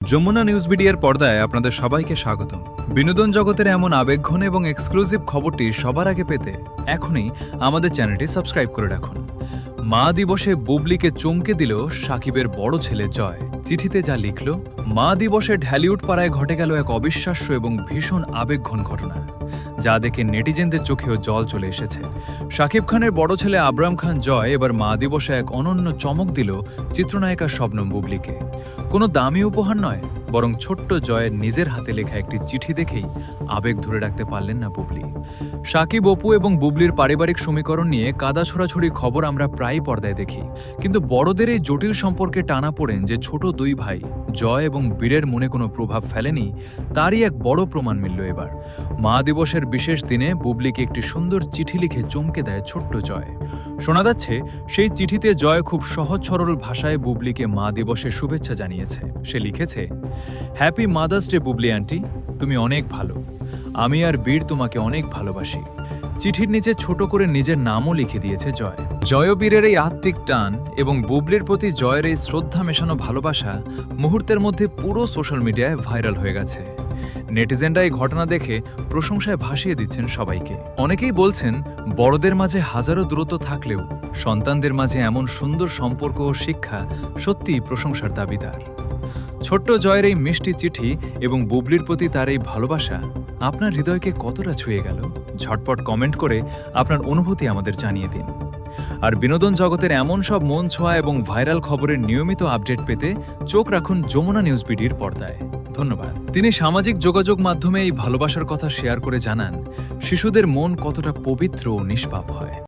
Jamuna news মিডিয়ার পর্দায় আপনাদের সবাইকে স্বাগতম। বিনোদন জগতের এমন আবেগঘন এবং এক্সক্লুসিভ খবরটি সবার আগে পেতে এখনই আমাদের চ্যানেলটি সাবস্ক্রাইব করে রাখুন। মা দিবসে বুবলিকে চমকে দিল সাকিবের বড় ছেলে জয়। চিঠিতে যা লিখল, মা দিবসে ঢালিউড পাড়ায় ঘটে গেল এক অবিশ্বাস্য এবং ভীষণ আবেগঘন ঘটনা, যা দেখে নেটিজেনদের চোখেও জল চলে এসেছে। শাকিব খানের বড় ছেলে আবরাম খান জয় এবার মা দিবসে এক অনন্য চমক দিল চিত্রনায়িকা শবনম বুবলিকে। কোনো দামি উপহার নয়, বরং ছোট্ট জয়ের নিজের হাতে লেখা একটি চিঠি দেখেই আবেগ ধরে রাখতে পারলেন না বুবলি। শাকিব, অপু এবং বুবলির পারিবারিক সমীকরণ নিয়ে কাদা ছোড়াছুড়ি খবর আমরা প্রায়ই পর্দায় দেখি, কিন্তু বড়দের এই জটিল সম্পর্কে টানা পড়েন যে ছোট দুই ভাই জয় এবং বীরের মনে কোনো প্রভাব ফেলেনি, তারই এক বড় প্রমাণ মিলল এবার। মা দিবসের বিশেষ দিনে বুবলিকে একটি সুন্দর চিঠি লিখে চমকে দেয় ছোট্ট জয়। শোনা যাচ্ছে সেই চিঠিতে জয় খুব সহজ সরল ভাষায় বুবলিকে মা দিবসের শুভেচ্ছা জানিয়েছে। সে লিখেছে, happy mother's day Bubly aunty, তুমি অনেক ভালো, আমি আর বীর তোমাকে অনেক ভালোবাসি। চিঠির নিচে ছোট করে নিজের নামও লিখে দিয়েছে জয়। জয়বীরের এই আত্মিক টান এবং বুবলির প্রতি জয়ের এই শ্রদ্ধা মেশানো ভালোবাসা মুহূর্তের মধ্যে পুরো সোশ্যাল মিডিয়ায় ভাইরাল হয়ে গেছে। নেটিজেনরা এই ঘটনা দেখে প্রশংসায় ভাসিয়ে দিচ্ছেন সবাইকে। অনেকেই বলছেন, বড়দের মাঝে হাজারো দূরত্ব থাকলেও সন্তানদের মাঝে এমন সুন্দর সম্পর্ক ও শিক্ষা সত্যিই প্রশংসার দাবিদার। ছোট্ট জয়ের এই মিষ্টি চিঠি এবং বুবলির প্রতি তার এই ভালোবাসা আপনার হৃদয়কে কতটা ছুঁয়ে গেল? ঝটপট কমেন্ট করে আপনার অনুভূতি আমাদের জানিয়ে দিন। আর বিনোদন জগতের এমন সব মন ছোঁয়া এবং ভাইরাল খবরের নিয়মিত আপডেট পেতে চোখ রাখুন যমুনা নিউজ বিডির পর্দায়। ধন্যবাদ। তিনি সামাজিক যোগাযোগ মাধ্যমে এই ভালোবাসার কথা শেয়ার করে জানান, শিশুদের মন কতটা পবিত্র ও নিষ্পাপ হয়।